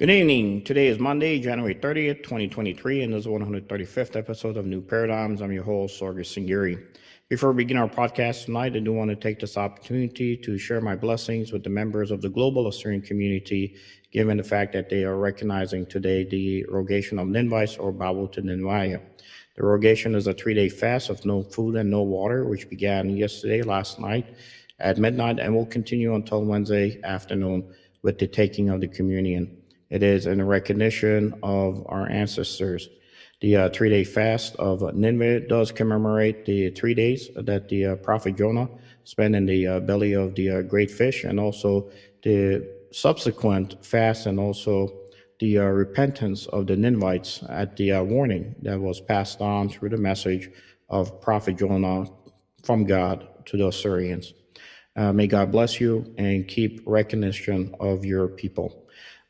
Good evening. Today is Monday, January 30th, 2023, and this is the 135th episode of New Paradigms. I'm your host, Sargis Sangari. Before we begin our podcast tonight, I do want to take this opportunity to share my blessings with the members of the global Assyrian community, given the fact that they are recognizing today the rogation of Ninvites or Babu to Ninvaya. The rogation is a 3-day fast of no food and no water, which began last night at midnight, and will continue until Wednesday afternoon with the taking of the communion. It is in recognition of our ancestors. The 3-day fast of Nineveh does commemorate the 3 days that the prophet Jonah spent in the belly of the great fish, and also the subsequent fast, and also the repentance of the Ninevites at the warning that was passed on through the message of prophet Jonah from God to the Assyrians. May God bless you and keep recognition of your people.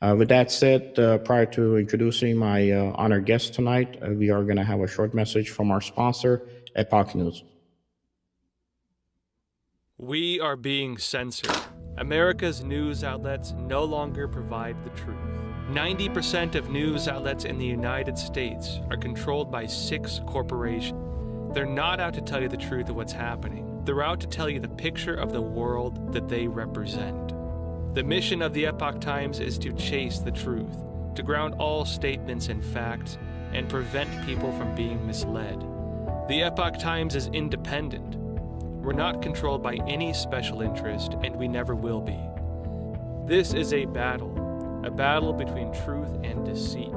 With that said, prior to introducing my honored guest tonight, we are going to have a short message from our sponsor, Epoch News. We are being censored. America's news outlets no longer provide the truth. 90% of news outlets in the United States are controlled by 6 corporations. They're not out to tell you the truth of what's happening. They're out to tell you the picture of the world that they represent. The mission of the Epoch Times is to chase the truth, to ground all statements in facts, and prevent people from being misled. The Epoch Times is independent. We're not controlled by any special interest, and we never will be. This is a battle between truth and deceit,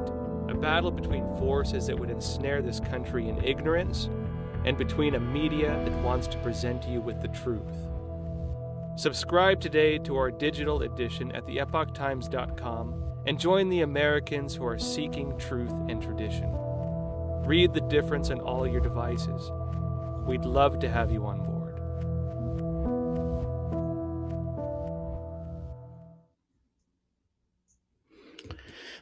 a battle between forces that would ensnare this country in ignorance, and between a media that wants to present you with the truth. Subscribe today to our digital edition at theepochtimes.com and join the Americans who are seeking truth and tradition. Read the difference on all your devices. We'd love to have you on board.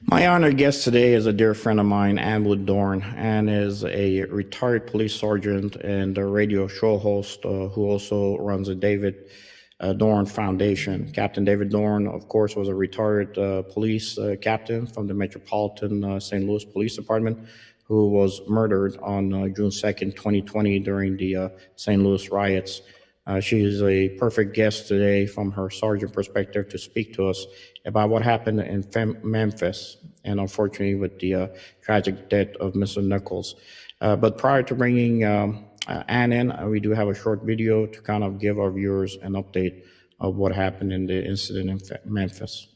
My honored guest today is a dear friend of mine, Dorn, and is a retired police sergeant and a radio show host who also runs a David Dorn Foundation. Captain David Dorn, of course, was a retired police captain from the Metropolitan St. Louis Police Department, who was murdered on June 2nd, 2020 during the St. Louis riots. She is a perfect guest today from her sergeant perspective to speak to us about what happened in Memphis, and unfortunately with the tragic death of Mr. Nicholes. But prior to bringing Ann in, we do have a short video to kind of give our viewers an update of what happened in the incident in Memphis.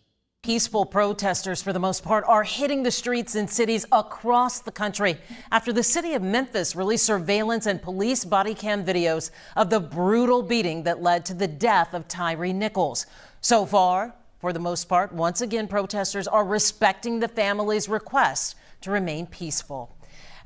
Peaceful protesters, for the most part, are hitting the streets in cities across the country after the city of Memphis released surveillance and police body cam videos of the brutal beating that led to the death of Tyre Nicholes. So far, for the most part, once again, protesters are respecting the family's request to remain peaceful.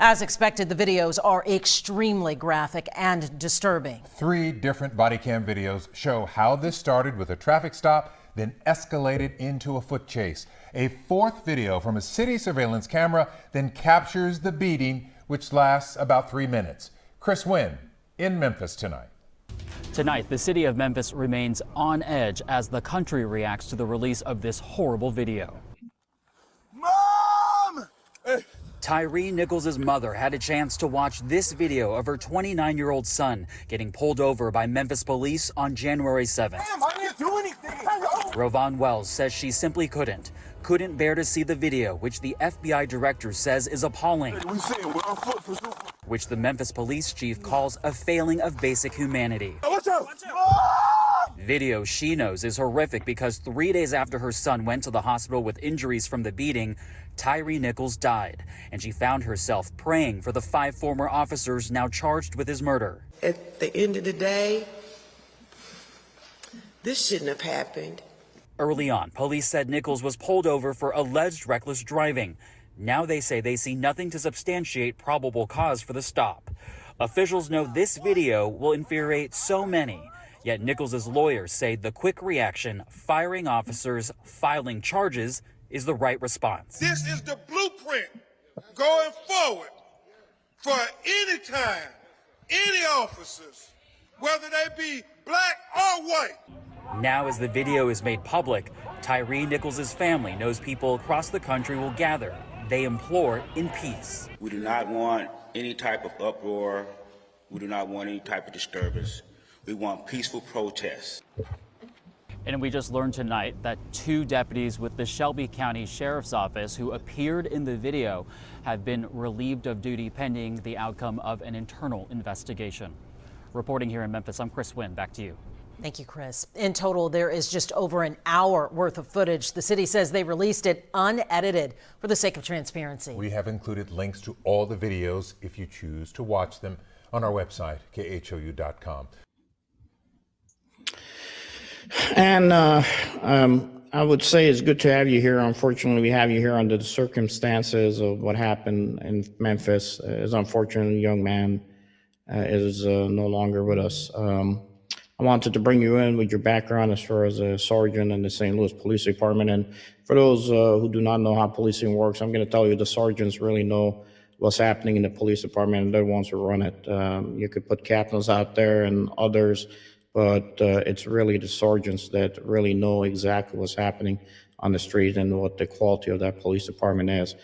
As expected, the videos are extremely graphic and disturbing. 3 different body cam videos show how this started with a traffic stop, then escalated into a foot chase. A 4th video from a city surveillance camera then captures the beating, which lasts about 3 minutes. Chris Wynn in Memphis tonight. Tonight, the city of Memphis remains on edge as the country reacts to the release of this horrible video. Mom! Tyre Nicholes' mother had a chance to watch this video of her 29-year-old son getting pulled over by Memphis police on January 7th. Damn, I didn't do anything. Rovon Wells says she simply couldn't bear to see the video, which the FBI director says is appalling, which the Memphis police chief calls a failing of basic humanity. Watch out! Video she knows is horrific because 3 days after her son went to the hospital with injuries from the beating, Tyre Nicholes died, and she found herself praying for the 5 former officers now charged with his murder. At the end of the day, this shouldn't have happened. Early on, police said Nicholes was pulled over for alleged reckless driving. Now they say they see nothing to substantiate probable cause for the stop. Officials know this video will infuriate so many. Yet Nicholes' lawyers say the quick reaction, firing officers, filing charges, is the right response. This is the blueprint going forward for any time, any officers, whether they be black or white. Now, as the video is made public, Tyre Nichols' family knows people across the country will gather. They implore in peace. We do not want any type of uproar. We do not want any type of disturbance. We want peaceful protests. And we just learned tonight that 2 deputies with the Shelby County Sheriff's Office who appeared in the video have been relieved of duty pending the outcome of an internal investigation. Reporting here in Memphis, I'm Chris Wynn. Back to you. Thank you, Chris. In total, there is just over an hour worth of footage. The city says they released it unedited for the sake of transparency. We have included links to all the videos if you choose to watch them on our website, khou.com. And I would say it's good to have you here. Unfortunately, we have you here under the circumstances of what happened in Memphis. It's unfortunate, a young man is no longer with us. I wanted to bring you in with your background as far as a sergeant in the St. Louis Police Department. And for those who do not know how policing works, I'm going to tell you the sergeants really know what's happening in the police department, and they're the ones who run it. You could put captains out there and others, but it's really the sergeants that really know exactly what's happening on the street and what the quality of that police department is.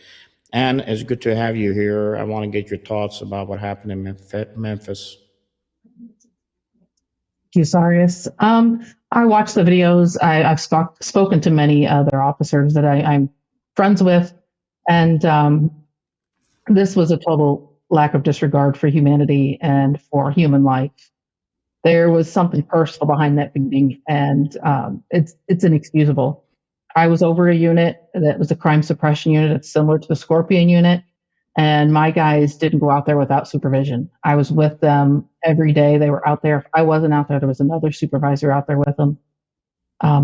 And it's good to have you here. I want to get your thoughts about what happened in Memphis. You, Sargis. I watched the videos. I've spoken to many other officers that I'm friends with, and this was a total lack of disregard for humanity and for human life. There was something personal behind that beating, and it's inexcusable. I was over a unit that was a crime suppression unit. It's similar to the Scorpion unit. And my guys didn't go out there without supervision. I was with them every day. They were out there. If I wasn't out there, there was another supervisor out there with them.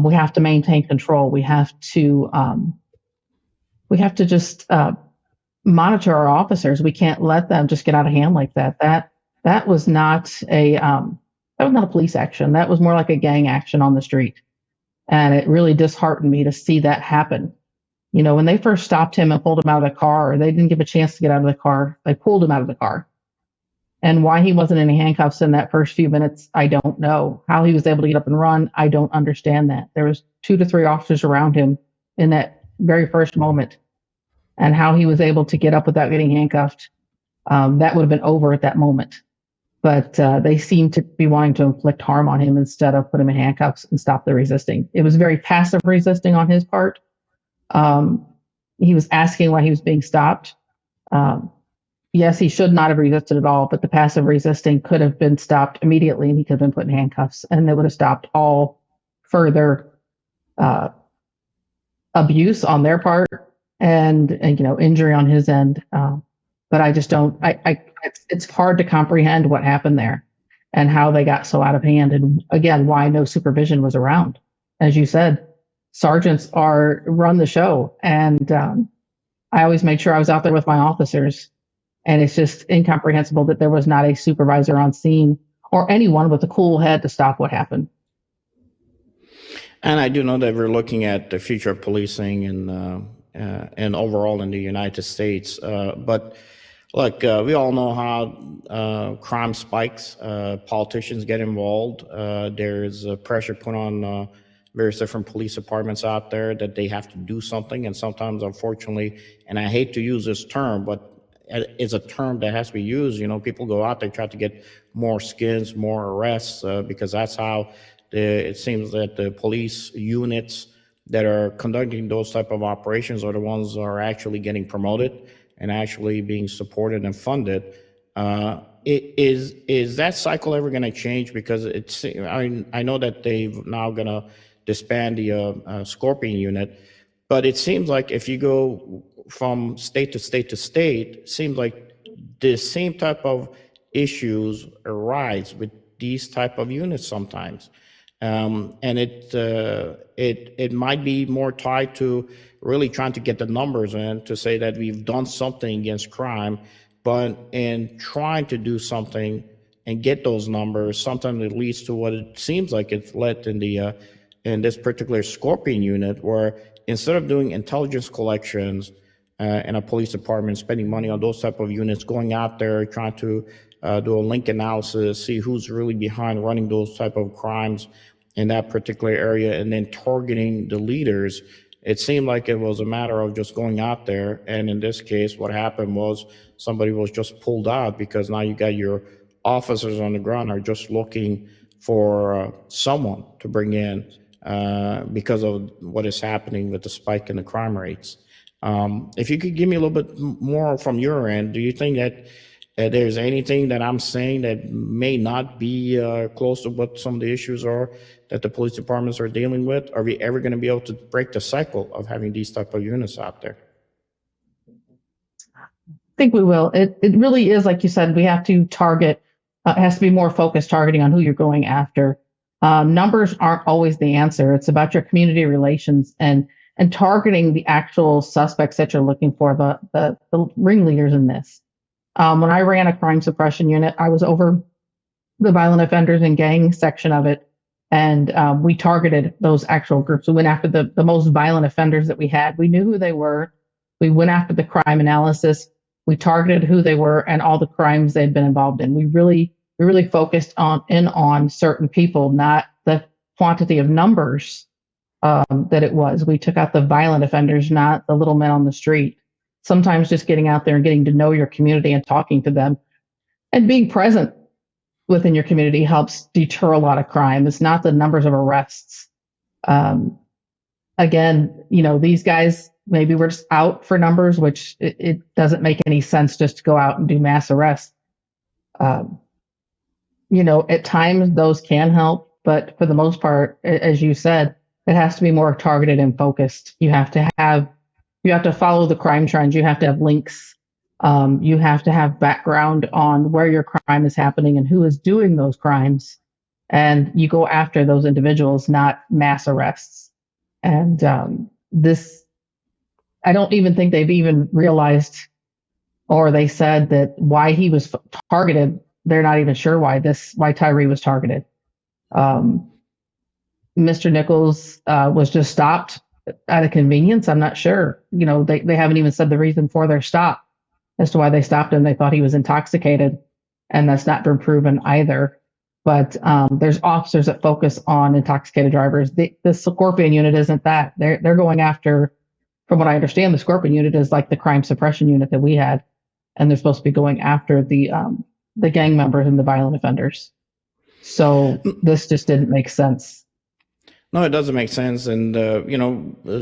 We have to maintain control. We have to just monitor our officers. We can't let them just get out of hand like that. That was not a police action. That was more like a gang action on the street. And it really disheartened me to see that happen. You know, when they first stopped him and pulled him out of the car, they didn't give a chance to get out of the car. They pulled him out of the car. And why he wasn't in handcuffs in that first few minutes, I don't know. How he was able to get up and run, I don't understand that. There was 2 to 3 officers around him in that very first moment. And how he was able to get up without getting handcuffed, that would have been over at that moment. But they seemed to be wanting to inflict harm on him instead of put him in handcuffs and stop the resisting. It was very passive resisting on his part. He was asking why he was being stopped. Yes, he should not have resisted at all, but the passive resisting could have been stopped immediately and he could have been put in handcuffs, and they would have stopped all further abuse on their part and injury on his end. But I just don't, it's hard to comprehend what happened there and how they got so out of hand. And again, why no supervision was around. As you said, sergeants run the show. And I always made sure I was out there with my officers. And it's just incomprehensible that there was not a supervisor on scene or anyone with a cool head to stop what happened. And I do know that we're looking at the future of policing and overall in the United States. But look, we all know how crime spikes, politicians get involved. There's pressure put on various different police departments out there that they have to do something. And sometimes, unfortunately, and I hate to use this term, but it's a term that has to be used. People go out there, try to get more skins, more arrests, because that's how it seems that the police units that are conducting those type of operations are the ones that are actually getting promoted and actually being supported and funded. Is that cycle ever going to change? Because I know that they've now going to disband the Scorpion unit, but it seems like if you go from state to state to state, it seems like the same type of issues arise with these type of units sometimes. And it might be more tied to really trying to get the numbers in to say that we've done something against crime, but in trying to do something and get those numbers, sometimes it leads to what it seems like it's led in this particular Scorpion unit, where instead of doing intelligence collections in a police department, spending money on those type of units, going out there trying to do a link analysis, see who's really behind running those type of crimes, in that particular area and then targeting the leaders. It seemed like it was a matter of just going out there. And in this case, what happened was somebody was just pulled out because now you got your officers on the ground are just looking for someone to bring in because of what is happening with the spike in the crime rates. If you could give me a little bit more from your end, do you think that there's anything that I'm saying that may not be close to what some of the issues are that the police departments are dealing with? Are we ever going to be able to break the cycle of having these type of units out there? I think we will. It really is, like you said, we have to target, it has to be more focused targeting on who you're going after. Numbers aren't always the answer. It's about your community relations and targeting the actual suspects that you're looking for, the ringleaders in this. When I ran a crime suppression unit, I was over the violent offenders and gang section of it, and we targeted those actual groups. We went after the most violent offenders that we had. We knew who they were. We went after the crime analysis. We targeted who they were and all the crimes they'd been involved in. We really focused on certain people, not the quantity of numbers that it was. We took out the violent offenders, not the little men on the street. Sometimes just getting out there and getting to know your community and talking to them and being present within your community helps deter a lot of crime. It's not the numbers of arrests. Again, these guys maybe were just out for numbers, which it doesn't make any sense just to go out and do mass arrests. At times those can help, but for the most part, as you said, it has to be more targeted and focused. You have to follow the crime trends. You have to have links. You have to have background on where your crime is happening and who is doing those crimes. And you go after those individuals, not mass arrests. And I don't even think they've even realized, or they said that why he was targeted. They're not even sure why Tyre was targeted. Mr. Nichols was just stopped out of convenience. I'm not sure. They haven't even said the reason for their stop as to why they stopped him. They thought he was intoxicated, and that's not been proven either. But there's officers that focus on intoxicated drivers. The Scorpion unit isn't that. They're going after, from what I understand, the Scorpion unit is like the crime suppression unit that we had, and they're supposed to be going after the gang members and the violent offenders. So this just didn't make sense. No, it doesn't make sense. And,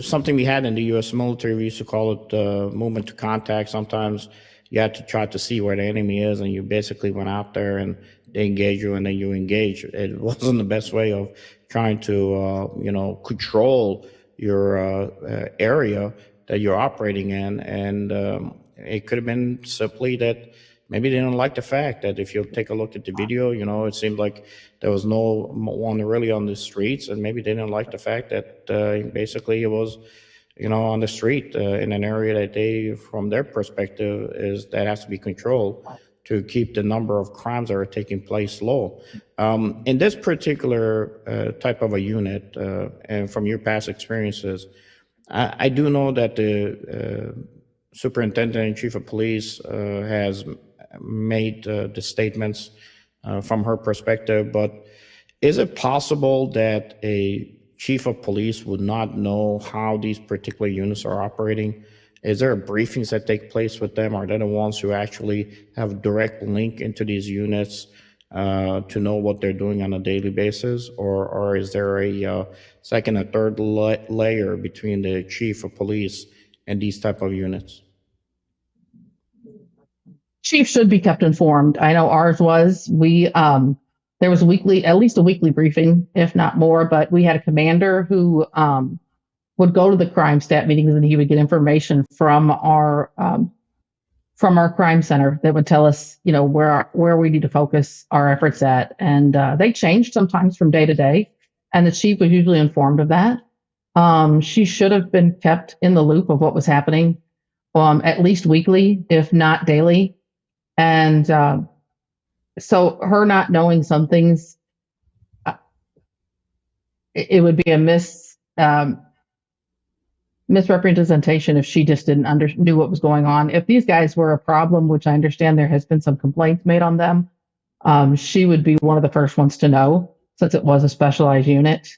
something we had in the U.S. military, we used to call it movement to contact. Sometimes you had to try to see where the enemy is, and you basically went out there and they engage you, and then you engage. It wasn't the best way of trying to, control your area that you're operating in. And it could have been simply that maybe they didn't like the fact that if you take a look at the video, it seemed like there was no one really on the streets, and maybe they didn't like the fact that basically it was, on the street in an area that they, from their perspective, that has to be controlled to keep the number of crimes that are taking place low. In this particular type of a unit, and from your past experiences, I do know that the superintendent and chief of police has made the statements from her perspective, but is it possible that a chief of police would not know how these particular units are operating? Is there briefings that take place with them? Are they the ones who actually have a direct link into these units to know what they're doing on a daily basis? Or is there a second or third layer between the chief of police and these type of units? Chief should be kept informed. I know ours was. There was at least a weekly briefing, if not more, but we had a commander who would go to the crime stat meetings, and he would get information from our crime center that would tell us, where we need to focus our efforts at. And they changed sometimes from day to day, and the chief was usually informed of that. She should have been kept in the loop of what was happening, at least weekly, if not daily. And so her not knowing some things, it would be a misrepresentation if she just didn't knew what was going on. If these guys were a problem, which I understand there has been some complaints made on them, she would be one of the first ones to know. since it was a specialized unit.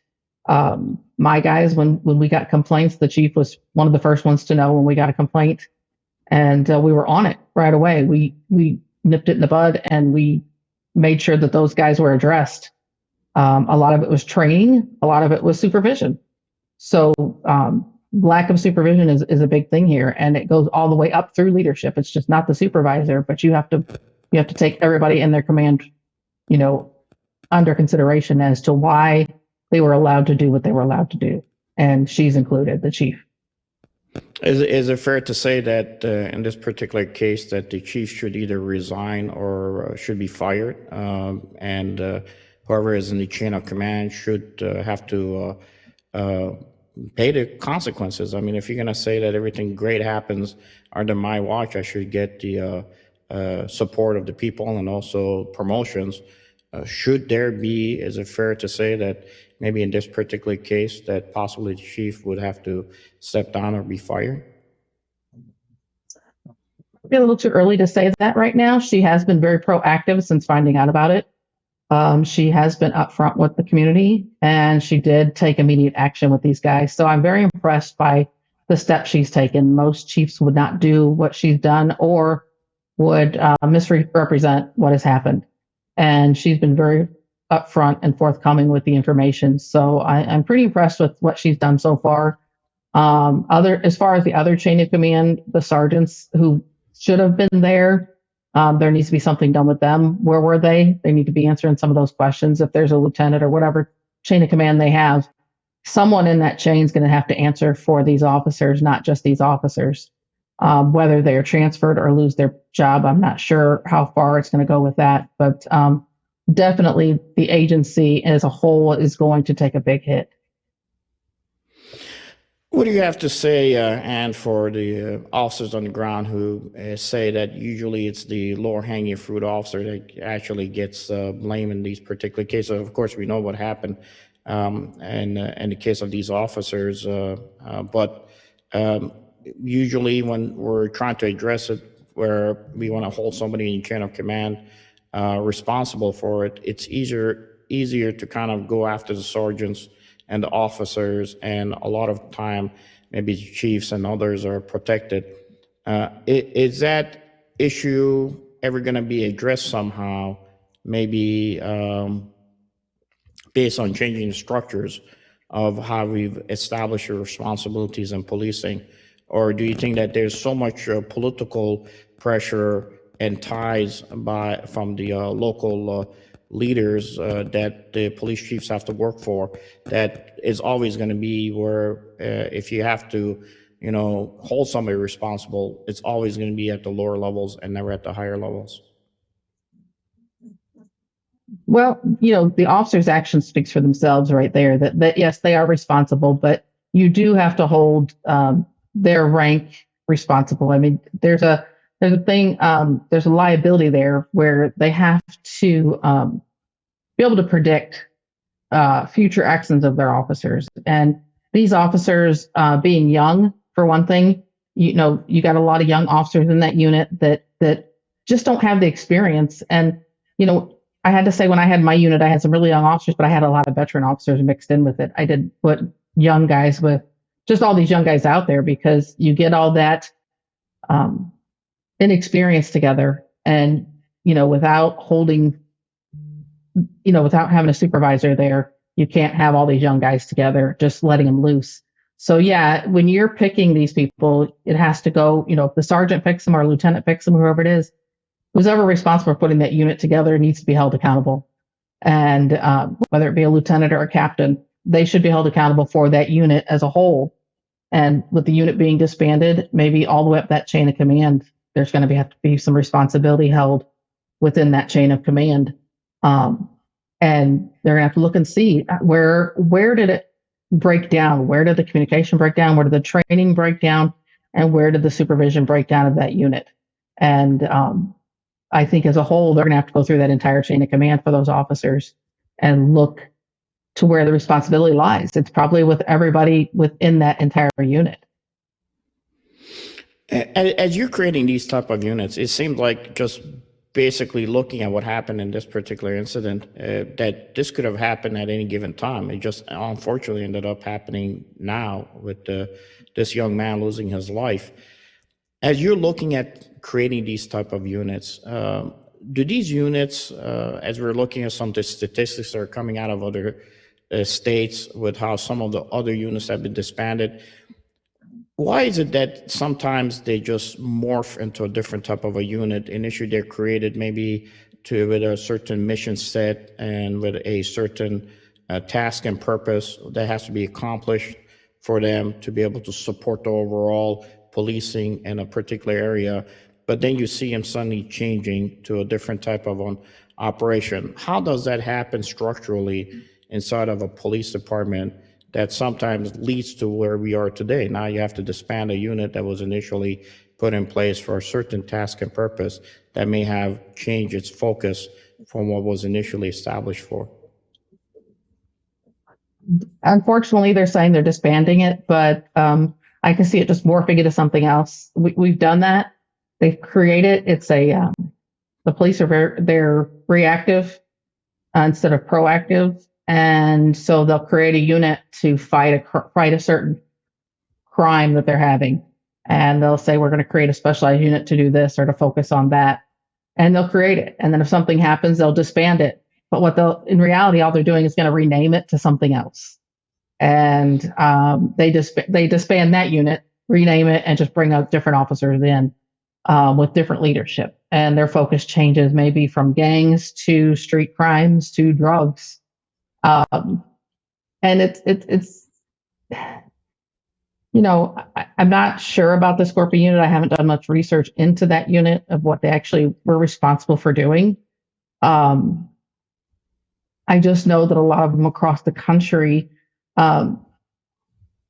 My guys, when we got complaints, the chief was one of the first ones to know when we got a complaint, and we were on it right away. We nipped it in the bud, and we made sure that those guys were addressed. A lot of it was training, a lot of it was supervision. So lack of supervision is a big thing here, and it goes all the way up through leadership. It's just not the supervisor, but you have to take everybody in their command, under consideration as to why they were allowed to do what they were allowed to do. And she's included, the chief. Is it fair to say that in this particular case that the chief should either resign or should be fired, and whoever is in the chain of command should have to pay the consequences? I mean, if you're going to say that everything great happens under my watch, I should get the support of the people and also promotions. Should there be, is it fair to say that maybe in this particular case that possibly the chief would have to step down or be fired? It's a little too early to say that right now. She has been very proactive since finding out about it. She has been upfront with the community, and she did take immediate action with these guys. So I'm very impressed by the steps she's taken. Most chiefs would not do what she's done or would misrepresent what has happened. And she's been very upfront and forthcoming with the information. So I'm pretty impressed with what she's done so far. As far as the other chain of command, the sergeants who should have been there, there needs to be something done with them. Where were they? They need to be answering some of those questions. If there's a lieutenant or whatever chain of command they have, someone in that chain is going to have to answer for these officers, not just these officers. Whether they're transferred or lose their job, I'm not sure how far it's going to go with that. But definitely the agency as a whole is going to take a big hit. What do you have to say, Ann, for the officers on the ground who say that usually it's the lower hanging fruit officer that actually gets blamed in these particular cases? Of course, we know what happened in the case of these officers, but usually when we're trying to address it, where we want to hold somebody in chain of command responsible for it, it's easier to kind of go after the sergeants and the officers, and a lot of time maybe chiefs and others are protected. Is that issue ever going to be addressed somehow, maybe based on changing the structures of how we've established your responsibilities in policing? Or do you think that there's so much political pressure and ties from the local leaders that the police chiefs have to work for, that is always going to be where if you have to, hold somebody responsible, it's always going to be at the lower levels and never at the higher levels? Well, the officer's action speaks for themselves right there, that yes, they are responsible, but you do have to hold their rank responsible. I mean, there's a thing, there's a liability there where they have to be able to predict future actions of their officers. And these officers, being young, for one thing, you got a lot of young officers in that unit that just don't have the experience. And, I had to say, when I had my unit, I had some really young officers, but I had a lot of veteran officers mixed in with it. I did put young guys with just all these young guys out there, because you get all that inexperience together, and without having a supervisor there, you can't have all these young guys together just letting them loose. So yeah, when you're picking these people, it has to go, if the sergeant picks them or lieutenant picks them, whoever it is, who's ever responsible for putting that unit together needs to be held accountable. And whether it be a lieutenant or a captain, they should be held accountable for that unit as a whole. And with the unit being disbanded, maybe all the way up that chain of command, there's going to have to be some responsibility held within that chain of command. And they're going to have to look and see where did it break down? Where did the communication break down? Where did the training break down? And where did the supervision break down of that unit? And I think as a whole, they're going to have to go through that entire chain of command for those officers and look to where the responsibility lies. It's probably with everybody within that entire unit. As you're creating these type of units, it seems like just basically looking at what happened in this particular incident, that this could have happened at any given time. It just unfortunately ended up happening now with this young man losing his life. As you're looking at creating these type of units, do these units, as we're looking at some of the statistics that are coming out of other states with how some of the other units have been disbanded, why is it that sometimes they just morph into a different type of a unit? Initially, they're created maybe with a certain mission set and with a certain task and purpose that has to be accomplished for them to be able to support the overall policing in a particular area. But then you see them suddenly changing to a different type of an operation. How does that happen structurally inside of a police department that sometimes leads to where we are today? Now you have to disband a unit that was initially put in place for a certain task and purpose that may have changed its focus from what was initially established for. Unfortunately, they're saying they're disbanding it, but I can see it just morphing into something else. We've done that. They've created, it's the police are they're reactive instead of proactive. And so they'll create a unit to fight a certain crime that they're having. And they'll say, we're going to create a specialized unit to do this or to focus on that. And they'll create it. And then if something happens, they'll disband it. But in reality, all they're doing is going to rename it to something else. And they disband that unit, rename it, and just bring up different officers in with different leadership. And their focus changes maybe from gangs to street crimes to drugs. And it's I'm not sure about the Scorpion unit. I haven't done much research into that unit of what they actually were responsible for doing. I just know that a lot of them across the country,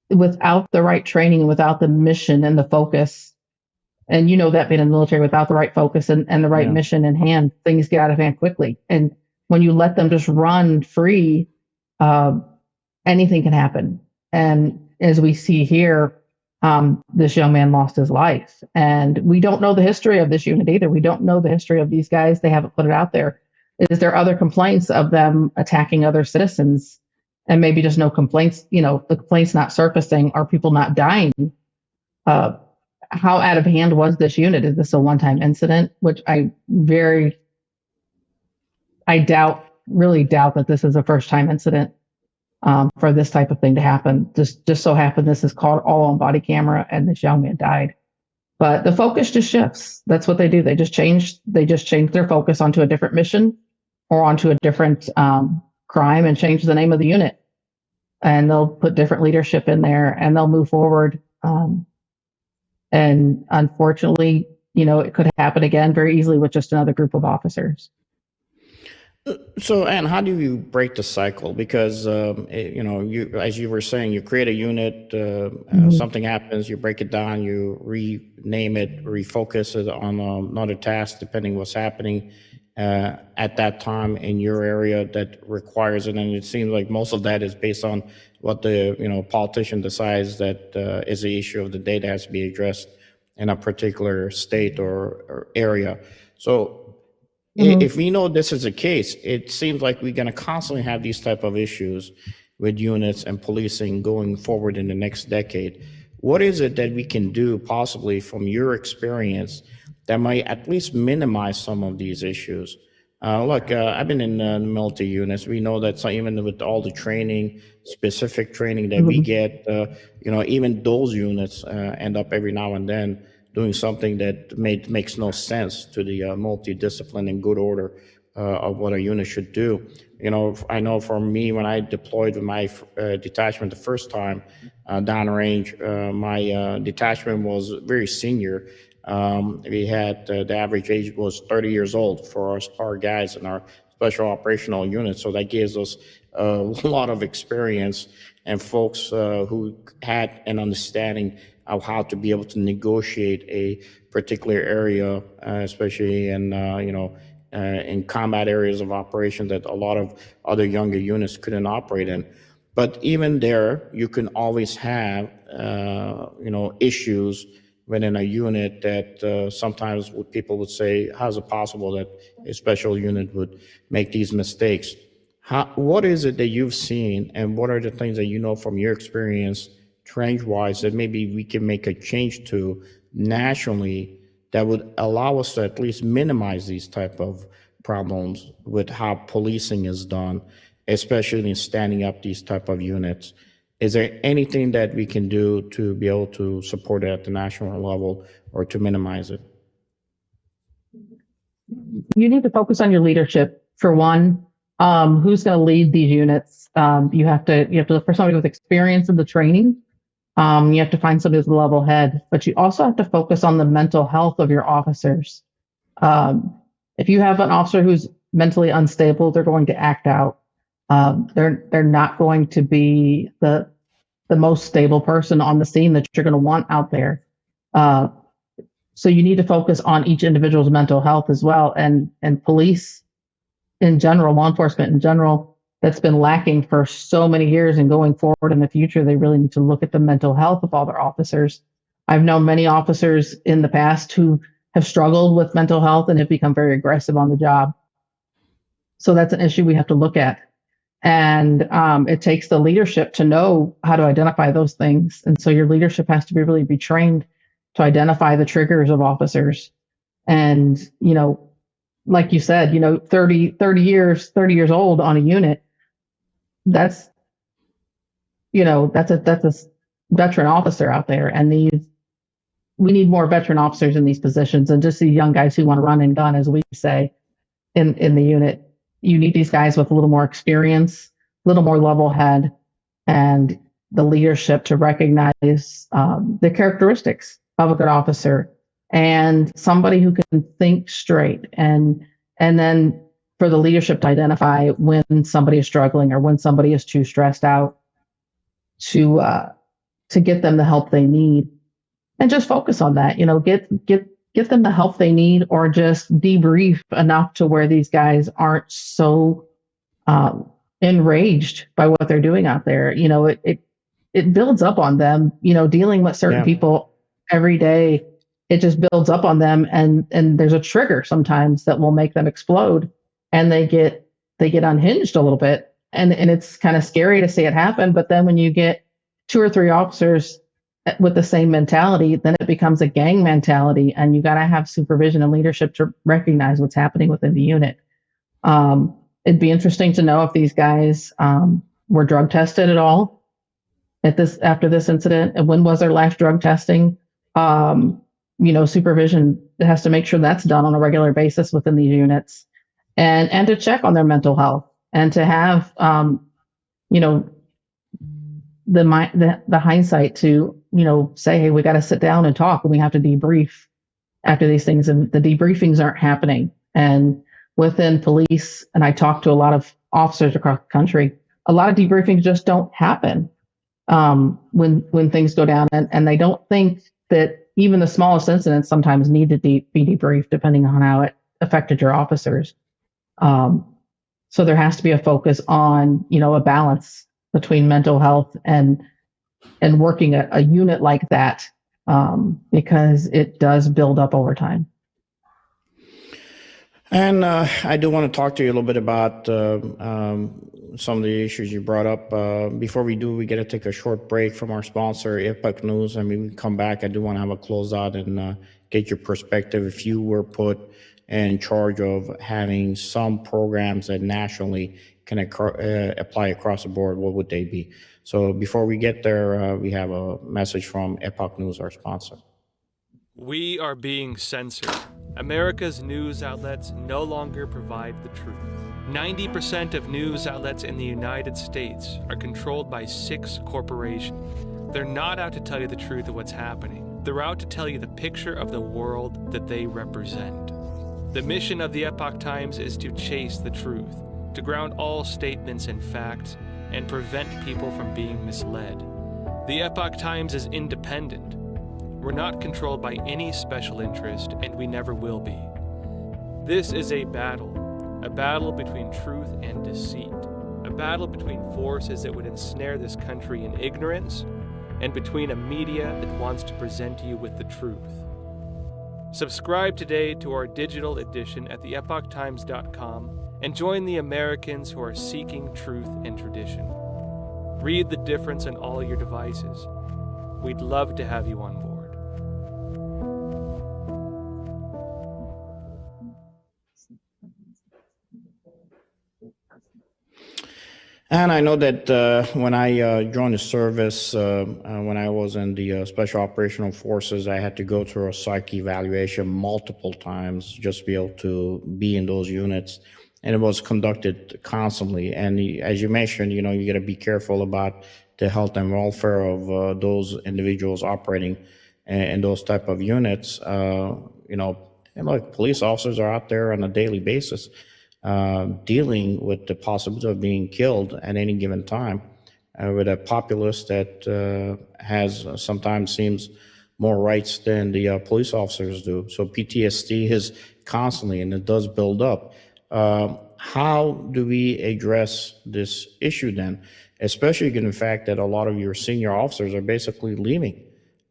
without the right training, without the mission and the focus, and that being in the military, without the right focus and the right mission in hand, things get out of hand quickly. And when you let them just run free, anything can happen. And as we see here, this young man lost his life. And we don't know the history of this unit either. We don't know the history of these guys. They haven't put it out there. Is there other complaints of them attacking other citizens? And maybe just no complaints, the complaints not surfacing. Are people not dying? How out of hand was this unit? Is this a one-time incident? Which I really doubt that this is a first-time incident for this type of thing to happen. Just so happened this is caught all on body camera, and this young man died. But the focus just shifts. That's what they do. They just change their focus onto a different mission or onto a different crime and change the name of the unit. And they'll put different leadership in there, and they'll move forward. And unfortunately, it could happen again very easily with just another group of officers. So, Ann, how do you break the cycle? Because, as you were saying, you create a unit, something happens, you break it down, you rename it, refocus it on another task, depending what's happening at that time in your area that requires it. And it seems like most of that is based on what the, politician decides that is the issue of the day that has to be addressed in a particular state or area. So, if we know this is the case, it seems like we're going to constantly have these type of issues with units and policing going forward in the next decade. What is it that we can do possibly from your experience that might at least minimize some of these issues? I've been in the military units. We know that even with all the training, specific training that we get, even those units end up every now and then doing something that makes no sense to the multidiscipline and good order of what a unit should do. I know for me, when I deployed with my detachment the first time downrange, my detachment was very senior. We had the average age was 30 years old for our guys in our special operational unit. So that gives us a lot of experience and folks who had an understanding of how to be able to negotiate a particular area, especially in combat areas of operation that a lot of other younger units couldn't operate in. But even there, you can always have, issues within a unit that sometimes people would say, how's it possible that a special unit would make these mistakes? What is it that you've seen, and what are the things that you know from your experience trend-wise that maybe we can make a change to nationally that would allow us to at least minimize these type of problems with how policing is done, especially in standing up these type of units? Is there anything that we can do to be able to support it at the national level or to minimize it? You need to focus on your leadership for one. Who's going to lead these units? You have to look for somebody with experience in the training. You have to find somebody with a level head, but you also have to focus on the mental health of your officers. If you have an officer who's mentally unstable, they're going to act out. They're not going to be the most stable person on the scene that you're going to want out there. So you need to focus on each individual's mental health as well, and police in general, law enforcement in general, that's been lacking for so many years, and going forward in the future, they really need to look at the mental health of all their officers. I've known many officers in the past who have struggled with mental health and have become very aggressive on the job. So that's an issue we have to look at. And it takes the leadership to know how to identify those things. And so your leadership has to really be trained to identify the triggers of officers. And, like you said, 30 years old on a unit, that's a veteran officer out there. And we need more veteran officers in these positions, and just the young guys who want to run and gun, as we say, in the unit. You need these guys with a little more experience, a little more level head, and the leadership to recognize the characteristics of a good officer, and somebody who can think straight, and then for the leadership to identify when somebody is struggling or when somebody is too stressed out, to get them the help they need, and just focus on that. Get them the help they need, or just debrief enough to where these guys aren't so enraged by what they're doing out there. It builds up on them. Dealing with certain people every day, it just builds up on them, and there's a trigger sometimes that will make them explode, and they get unhinged a little bit, and it's kind of scary to see it happen. But then when you get 2 or 3 officers with the same mentality, then it becomes a gang mentality, and you got to have supervision and leadership to recognize what's happening within the unit. It'd be interesting to know if these guys were drug tested at all after this incident, and when was their last drug testing. Supervision has to make sure that's done on a regular basis within these units, and to check on their mental health, and to have the hindsight to say, hey, we got to sit down and talk, and we have to debrief after these things, and the debriefings aren't happening. And within police, and I talk to a lot of officers across the country, a lot of debriefings just don't happen when things go down, and they don't think that even the smallest incidents sometimes need to be debriefed, depending on how it affected your officers. So there has to be a focus on a balance between mental health and working a unit like that, because it does build up over time. And I do want to talk to you a little bit about some of the issues you brought up. Before we do, we got to take a short break from our sponsor, Epoch News. I mean, we come back. I do want to have a closeout and get your perspective. If you were put in charge of having some programs that nationally can apply across the board, what would they be? So before we get there, we have a message from Epoch News, our sponsor. We are being censored. America's news outlets no longer provide the truth. 90% of news outlets in the United States are controlled by 6 corporations. They're not out to tell you the truth of what's happening. They're out to tell you the picture of the world that they represent. The mission of the Epoch Times is to chase the truth, to ground all statements in facts, and prevent people from being misled. The Epoch Times is independent. We're not controlled by any special interest, and we never will be. This is a battle between truth and deceit, a battle between forces that would ensnare this country in ignorance and between a media that wants to present you with the truth. Subscribe today to our digital edition at theepochtimes.com and join the Americans who are seeking truth and tradition. Read the difference on all your devices. We'd love to have you on board. And I know that when I joined the service, when I was in the Special Operational Forces, I had to go through a psych evaluation multiple times just to be able to be in those units. And it was conducted constantly. And as you mentioned, you got to be careful about the health and welfare of those individuals operating in those type of units. And look, police officers are out there on a daily basis dealing with the possibility of being killed at any given time with a populace that has sometimes seems more rights than the police officers do. So PTSD is constantly, and it does build up. How do we address this issue then, especially given the fact that a lot of your senior officers are basically leaving?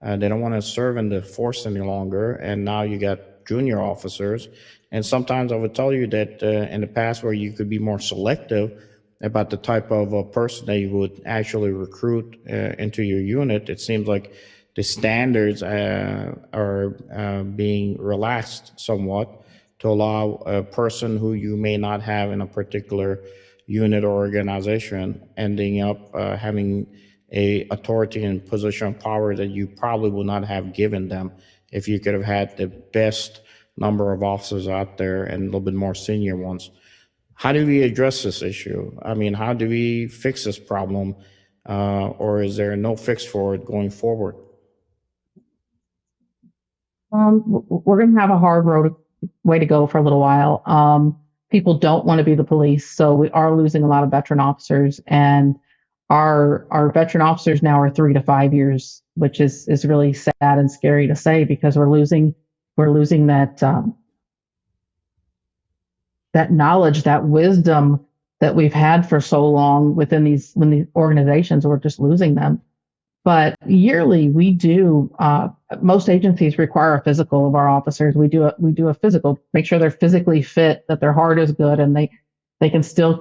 They don't want to serve in the force any longer, and now you got junior officers. And sometimes I would tell you that in the past where you could be more selective about the type of person that you would actually recruit into your unit, it seems like the standards are being relaxed somewhat to allow a person who you may not have in a particular unit or organization ending up having a authority and position of power that you probably would not have given them if you could have had the best number of officers out there and a little bit more senior ones. How do we address this issue? I mean, how do we fix this problem? Or is there no fix for it going forward? We're going to have a hard way to go for a little while. People don't want to be the police, so we are losing a lot of veteran officers, and our veteran officers now are 3 to 5 years, which is really sad and scary to say, because we're losing that that knowledge, that wisdom that we've had for so long within these organizations. We're just losing them. But yearly, we do. Most agencies require a physical of our officers. We do a physical, make sure they're physically fit, that their heart is good, and they can still,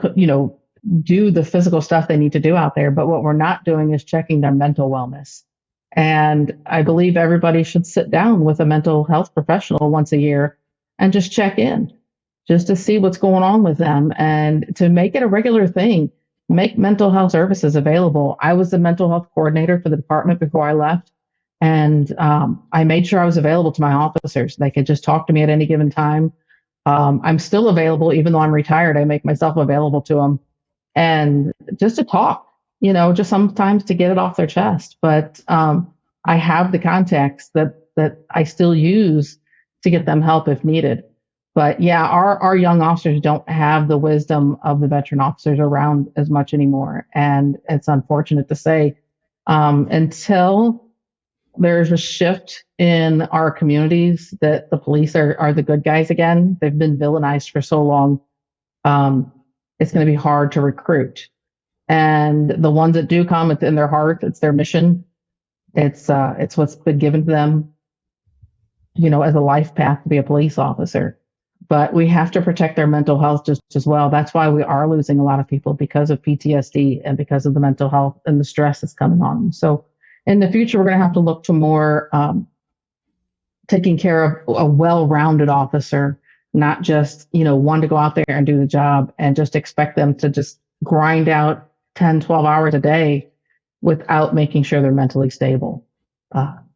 do the physical stuff they need to do out there. But what we're not doing is checking their mental wellness. And I believe everybody should sit down with a mental health professional once a year and just check in, just to see what's going on with them, and to make it a regular thing. Make mental health services available. I was the mental health coordinator for the department before I left, and I made sure I was available to my officers. They could just talk to me at any given time. I'm still available, even though I'm retired. I make myself available to them, and just to talk, just sometimes to get it off their chest. But I have the contacts that I still use to get them help if needed. But yeah, our young officers don't have the wisdom of the veteran officers around as much anymore. And it's unfortunate to say, until there's a shift in our communities that the police are the good guys again. They've been villainized for so long. It's going to be hard to recruit. And the ones that do come, it's in their heart. It's their mission. It's what's been given to them, as a life path to be a police officer. But we have to protect their mental health just as well. That's why we are losing a lot of people, because of PTSD and because of the mental health and the stress that's coming on them. So in the future, we're going to have to look to more taking care of a well-rounded officer, not just, one to go out there and do the job and just expect them to just grind out 10, 12 hours a day without making sure they're mentally stable.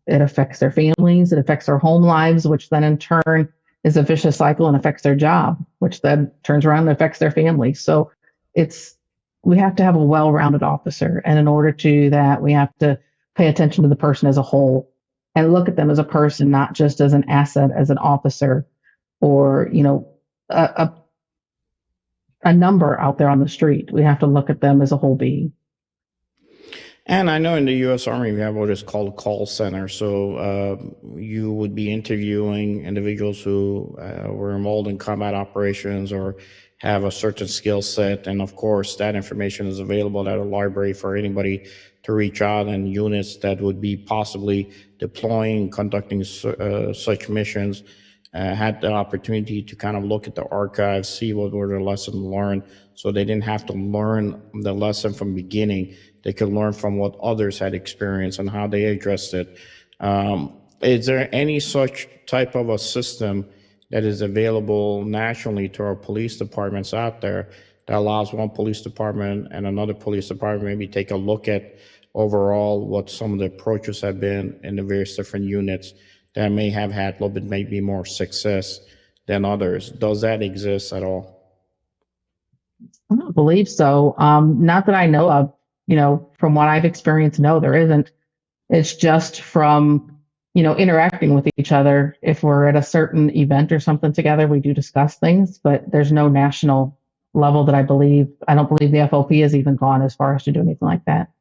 It affects their families. It affects their home lives, which then in turn is a vicious cycle and affects their job, which then turns around and affects their family. So we have to have a well-rounded officer. And in order to do that, we have to pay attention to the person as a whole and look at them as a person, not just as an asset, as an officer, or, a number out there on the street. We have to look at them as a whole being. And I know in the U.S. Army, we have what is called a call center. So you would be interviewing individuals who were involved in combat operations or have a certain skill set. And of course, that information is available at a library for anybody to reach out, and units that would be possibly deploying, conducting such missions, had the opportunity to kind of look at the archives, see what were the lessons learned, so they didn't have to learn the lesson from the beginning. They could learn from what others had experienced and how they addressed it. Is there any such type of a system that is available nationally to our police departments out there that allows one police department and another police department maybe take a look at overall what some of the approaches have been in the various different units that may have had a little bit maybe more success than others? Does that exist at all? I don't believe so. Not that I know of. From what I've experienced, no, there isn't. It's just from interacting with each other. If we're at a certain event or something together, we do discuss things, but there's no national level that I don't believe the FOP has even gone as far as to do anything like that.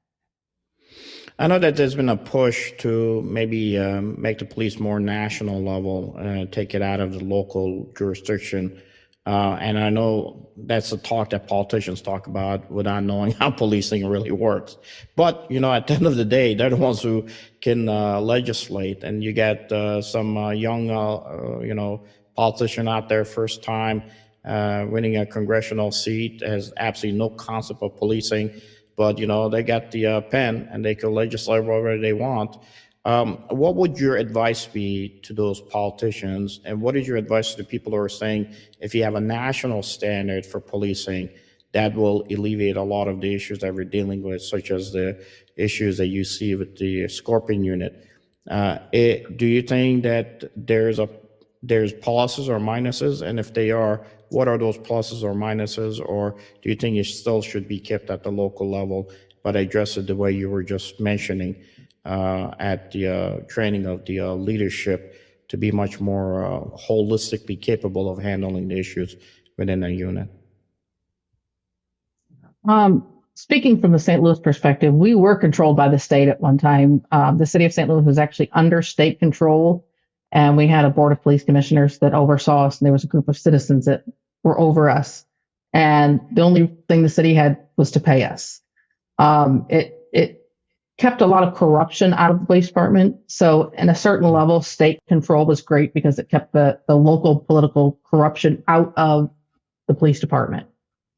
I know that there's been a push to maybe make the police more national level, take it out of the local jurisdiction. And I know that's a talk that politicians talk about without knowing how policing really works. But, at the end of the day, they're the ones who can legislate. And you get some young, politician out there, first time winning a congressional seat, has absolutely no concept of policing. But, they got the pen and they can legislate whatever they want. What would your advice be to those politicians? And what is your advice to the people who are saying, if you have a national standard for policing, that will alleviate a lot of the issues that we're dealing with, such as the issues that you see with the Scorpion unit? Do you think that there's pluses or minuses? And if they are, what are those pluses or minuses? Or do you think it still should be kept at the local level, but address it the way you were just mentioning, at the training of the leadership to be much more holistically capable of handling the issues within a unit? Speaking from the St. Louis perspective, we were controlled by the state at one time. The city of St. Louis was actually under state control, and we had a board of police commissioners that oversaw us, and there was a group of citizens that were over us. And the only thing the city had was to pay us. It kept a lot of corruption out of the police department. So in a certain level, state control was great because it kept the local political corruption out of the police department.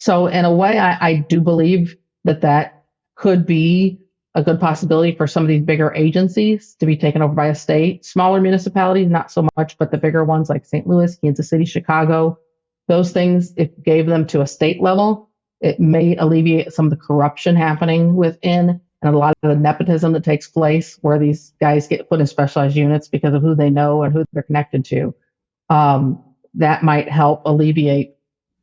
So in a way, I do believe that could be a good possibility for some of these bigger agencies to be taken over by a state. Smaller municipalities, not so much, but the bigger ones like St. Louis, Kansas City, Chicago, those things, if it gave them to a state level, it may alleviate some of the corruption happening within and a lot of the nepotism that takes place where these guys get put in specialized units because of who they know and who they're connected to. That might help alleviate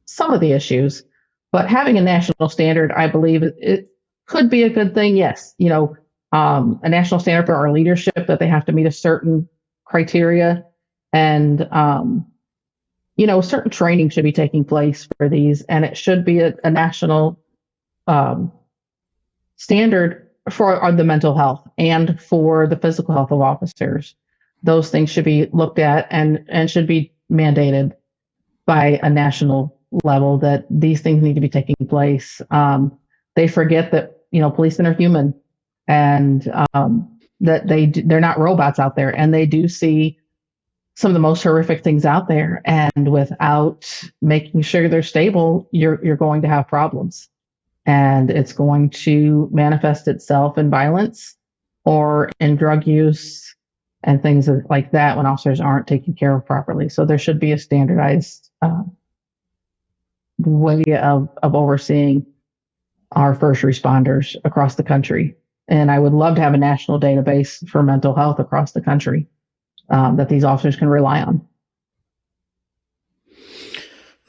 some of the issues. But having a national standard, I believe it could be a good thing. Yes, a national standard for our leadership, that they have to meet a certain criteria, and certain training should be taking place for these, and it should be a national standard for the mental health and for the physical health of officers. Those things should be looked at and should be mandated by a national level, that these things need to be taking place. They forget that policemen are human, and that they're not robots out there, and they do see some of the most horrific things out there. And without making sure they're stable, you're going to have problems, and it's going to manifest itself in violence or in drug use and things like that when officers aren't taken care of properly. So there should be a standardized way of overseeing our first responders across the country. And I would love to have a national database for mental health across the country that these officers can rely on.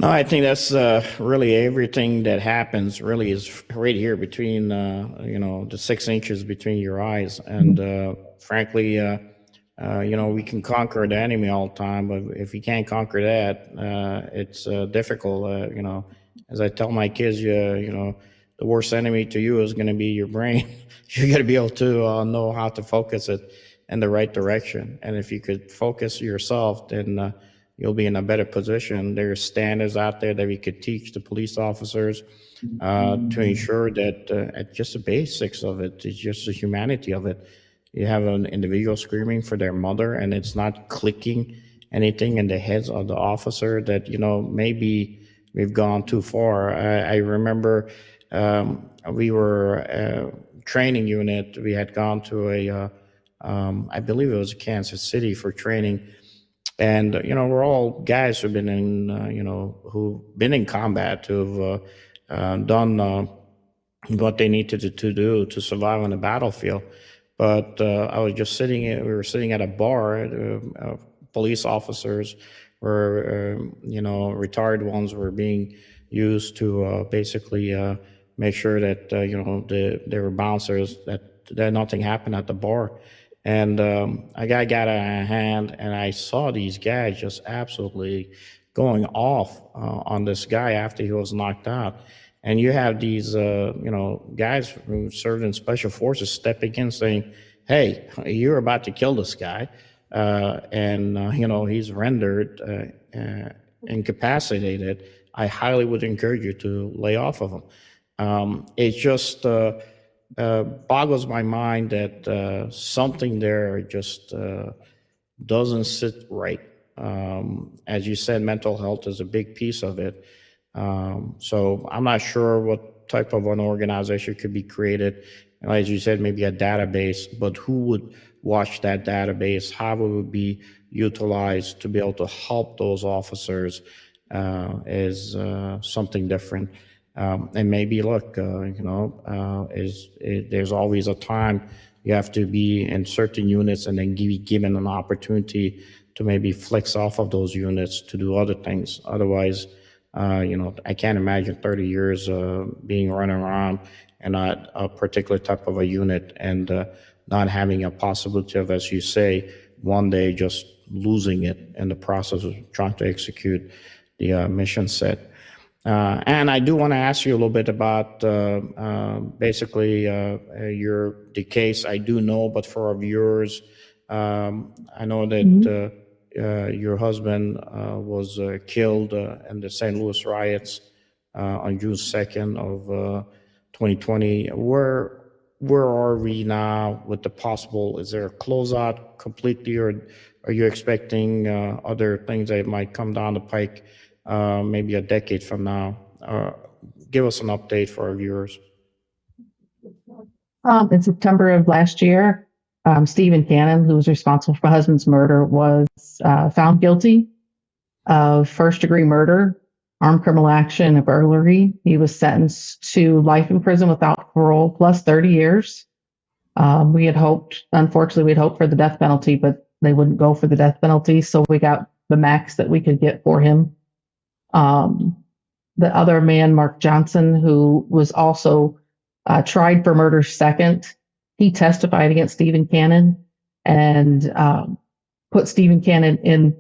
No, I think that's really everything that happens really is right here between, the 6 inches between your eyes. And frankly, we can conquer the enemy all the time, but if you can't conquer that, it's difficult. As I tell my kids, the worst enemy to you is going to be your brain. You got to be able to know how to focus it in the right direction. And if you could focus yourself, then you'll be in a better position. There's standards out there that we could teach the police officers to ensure that at just the basics of it, it's just the humanity of it. You have an individual screaming for their mother, and it's not clicking anything in the heads of the officer that, maybe we've gone too far. I remember we were training unit. We had gone to I believe it was Kansas City for training. And, we're all guys who've been who've been in combat, who've done what they needed to do to survive on the battlefield. But I was just we were sitting at a bar. Police officers were, retired ones were being used to basically make sure that, there were bouncers, that nothing happened at the bar. And a guy got out of hand, and I saw these guys just absolutely going off on this guy after he was knocked out. And you have these, guys who served in special forces stepping in saying, hey, you're about to kill this guy. He's rendered incapacitated. I highly would encourage you to lay off of him. It just boggles my mind that something there just doesn't sit right. As you said, mental health is a big piece of it. So I'm not sure what type of an organization could be created. As you said, maybe a database, but who would watch that database? How it would be utilized to be able to help those officers is something different. And maybe, look, there's always a time you have to be in certain units and then be given an opportunity to maybe flex off of those units to do other things. Otherwise, I can't imagine 30 years being run around in a particular type of a unit and not having a possibility of, as you say, one day just losing it in the process of trying to execute the mission set. And I do want to ask you a little bit about basically the case. I do know, but for our viewers, I know that your husband was killed in the St. Louis riots on June 2nd of 2020. Where are we now with the possible? Is there a closeout completely, or are you expecting other things that might come down the pike maybe a decade from now? Give us an update for our viewers. In September of last year, Stephen Cannon, who was responsible for my husband's murder, was found guilty of first-degree murder, armed criminal action, and burglary. He was sentenced to life in prison without parole plus 30 years. We had hoped for the death penalty, but they wouldn't go for the death penalty, so we got the max that we could get for him. The other man, Mark Johnson, who was also tried for murder second, he testified against Stephen Cannon and put Stephen Cannon in,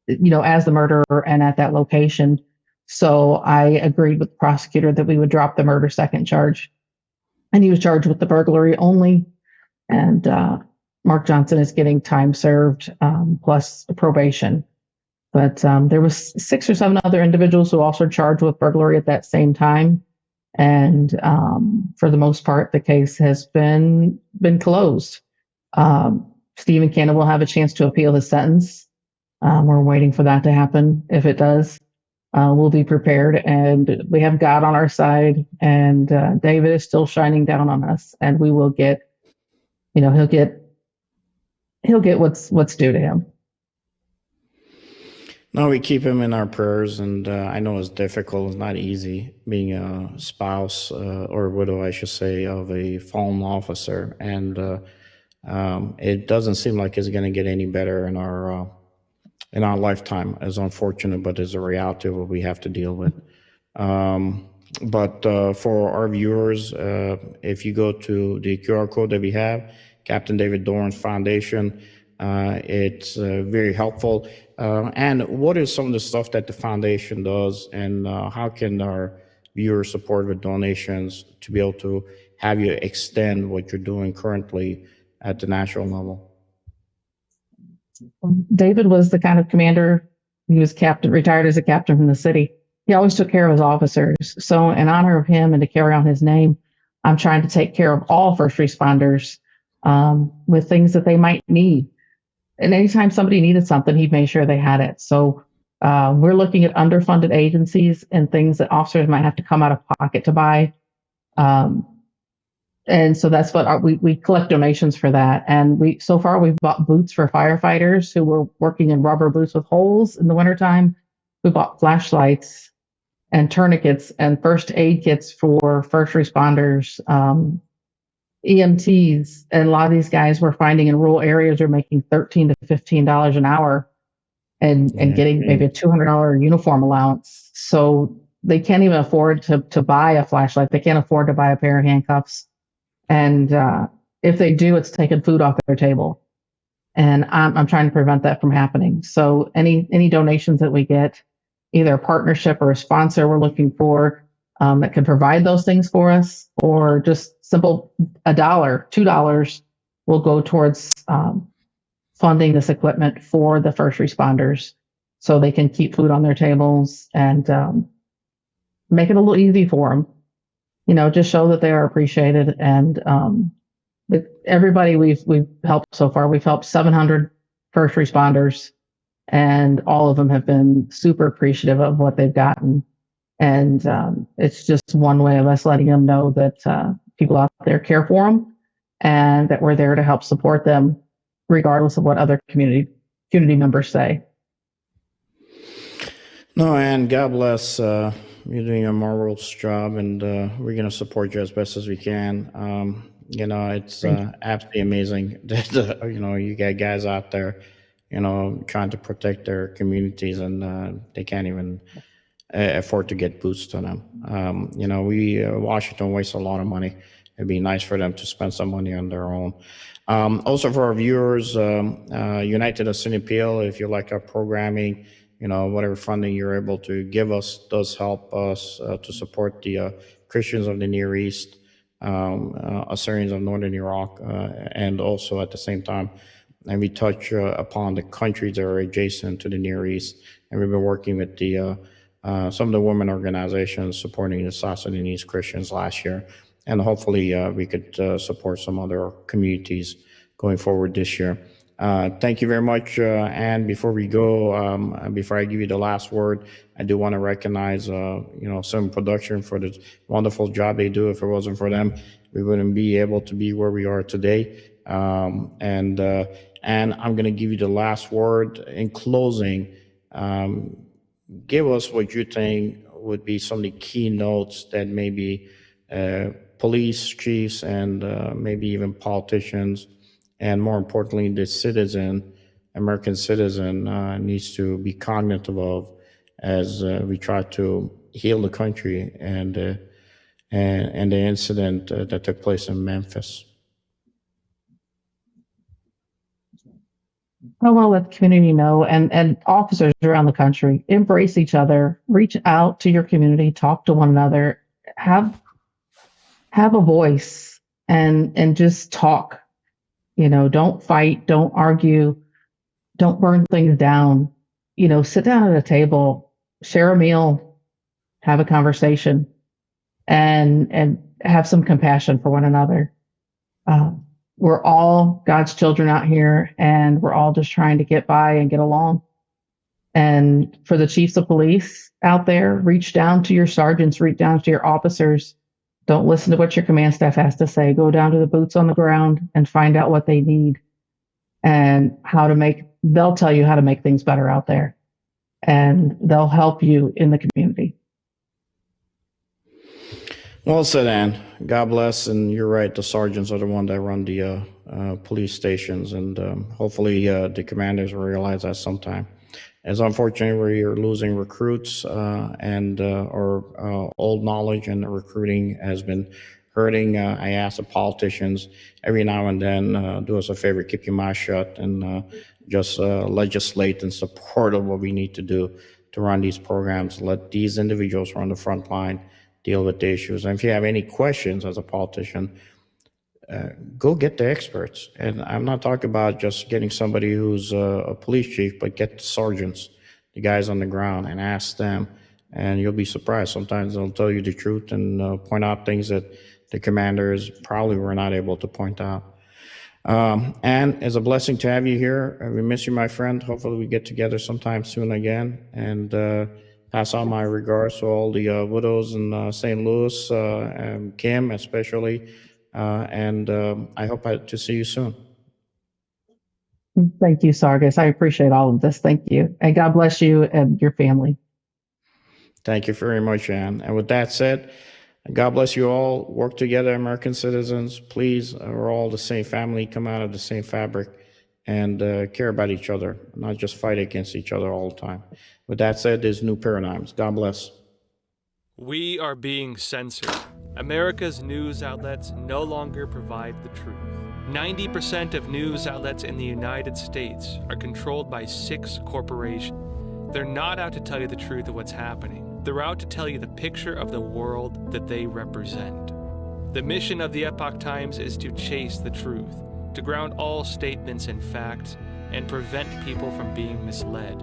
as the murderer and at that location. So I agreed with the prosecutor that we would drop the murder second charge. And he was charged with the burglary only. And Mark Johnson is getting time served plus probation. But there was 6 or 7 other individuals who also charged with burglary at that same time. And for the most part, the case has been closed. Stephen Cannon will have a chance to appeal his sentence. We're waiting for that to happen. If it does, we'll be prepared. And we have God on our side. And David is still shining down on us. And we will get, he'll get what's due to him. No, we keep him in our prayers, and I know it's difficult. It's not easy being a spouse or widow, I should say, of a fallen officer, and it doesn't seem like it's going to get any better in our lifetime. It's unfortunate, but it's a reality of what we have to deal with. But for our viewers, if you go to the QR code that we have, Captain David Dorn's Foundation, it's very helpful. And what is some of the stuff that the foundation does, and how can our viewers support with donations to be able to have you extend what you're doing currently at the national level? David was the kind of commander. He was captain, retired as a captain from the city. He always took care of his officers. So, in honor of him and to carry on his name, I'm trying to take care of all first responders with things that they might need. And anytime somebody needed something, he made sure they had it. So, we're looking at underfunded agencies and things that officers might have to come out of pocket to buy. Um, and so that's what we collect donations for that. And so far we've bought boots for firefighters who were working in rubber boots with holes in the wintertime. We bought flashlights and tourniquets and first aid kits for first responders, EMTs. And a lot of these guys we're finding in rural areas are making $13 to $15 an hour and getting maybe a $200 uniform allowance. So they can't even afford to buy a flashlight. They can't afford to buy a pair of handcuffs. And if they do, it's taking food off their table. And I'm trying to prevent that from happening. So any donations that we get, either a partnership or a sponsor we're looking for that can provide those things for us, or just simple $1, $2 will go towards funding this equipment for the first responders so they can keep food on their tables and make it a little easy for them. Just show that they are appreciated. And everybody we've helped so far, we've helped 700 first responders, and all of them have been super appreciative of what they've gotten. And it's just one way of us letting them know that people out there care for them and that we're there to help support them, regardless of what other community members say. No, and God bless. You're doing a marvelous job, and we're going to support you as best as we can. It's absolutely amazing that you got guys out there, trying to protect their communities, and they can't even afford to get boots to them. Washington wastes a lot of money. It'd be nice for them to spend some money on their own. Also, for our viewers, United Sin Appeal, if you like our programming, whatever funding you're able to give us does help us to support the Christians of the Near East, Assyrians of Northern Iraq, and also at the same time, and we touch upon the countries that are adjacent to the Near East. And we've been working with the some of the women organizations supporting the South Sudanese Christians last year. And hopefully we could support some other communities going forward this year. Thank you very much. And before we go, before I give you the last word, I do want to recognize, some production for the wonderful job they do. If it wasn't for them, we wouldn't be able to be where we are today. And I'm going to give you the last word in closing. Give us what you think would be some of the keynotes that maybe police chiefs and maybe even politicians, and more importantly, the American citizen needs to be cognitive of as we try to heal the country and the incident that took place in Memphis. I want to let the community know, and officers around the country, embrace each other, reach out to your community, talk to one another, have a voice, and just talk. Don't fight, don't argue, don't burn things down. Sit down at a table, share a meal, have a conversation, and have some compassion for one another. We're all God's children out here, and we're all just trying to get by and get along. And for the chiefs of police out there, reach down to your sergeants, reach down to your officers. Don't listen to what your command staff has to say. Go down to the boots on the ground and find out what they need and they'll tell you how to make things better out there. And they'll help you in the community. Well said, Ann. God bless. And you're right. The sergeants are the ones that run the police stations. And hopefully the commanders will realize that sometime. As unfortunately, we're losing recruits and our old knowledge and the recruiting has been hurting. I ask the politicians every now and then, do us a favor, keep your mouth shut and just legislate in support of what we need to do to run these programs. Let these individuals who are on the front line deal with the issues. And if you have any questions as a politician, go get the experts. And I'm not talking about just getting somebody who's a police chief, but get the sergeants, the guys on the ground, and ask them. And you'll be surprised. Sometimes they'll tell you the truth and point out things that the commanders probably were not able to point out. And it's a blessing to have you here. We miss you, my friend. Hopefully we get together sometime soon again. And pass on my regards to all the widows in St. Louis, and Kim especially. And I hope to see you soon. Thank you, Sargis. I appreciate all of this. Thank you. And God bless you and your family. Thank you very much, Ann. And with that said, God bless you all. Work together, American citizens. Please, we're all the same family, come out of the same fabric, and care about each other, not just fight against each other all the time. With that said, there's new paradigms. God bless. We are being censored. America's news outlets no longer provide the truth. 90% of news outlets in the United States are controlled by 6 corporations. They're not out to tell you the truth of what's happening. They're out to tell you the picture of the world that they represent. The mission of the Epoch Times is to chase the truth, to ground all statements in facts, and prevent people from being misled.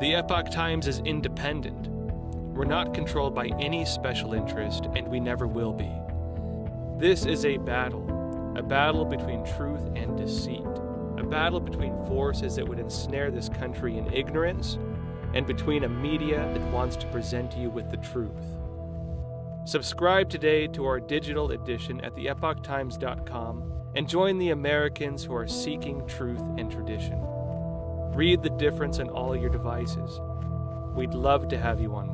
The Epoch Times is independent. We're not controlled by any special interest, and we never will be. This is a battle between truth and deceit, a battle between forces that would ensnare this country in ignorance, and between a media that wants to present you with the truth. Subscribe today to our digital edition at theepochtimes.com and join the Americans who are seeking truth and tradition. Read the difference on all your devices. We'd love to have you on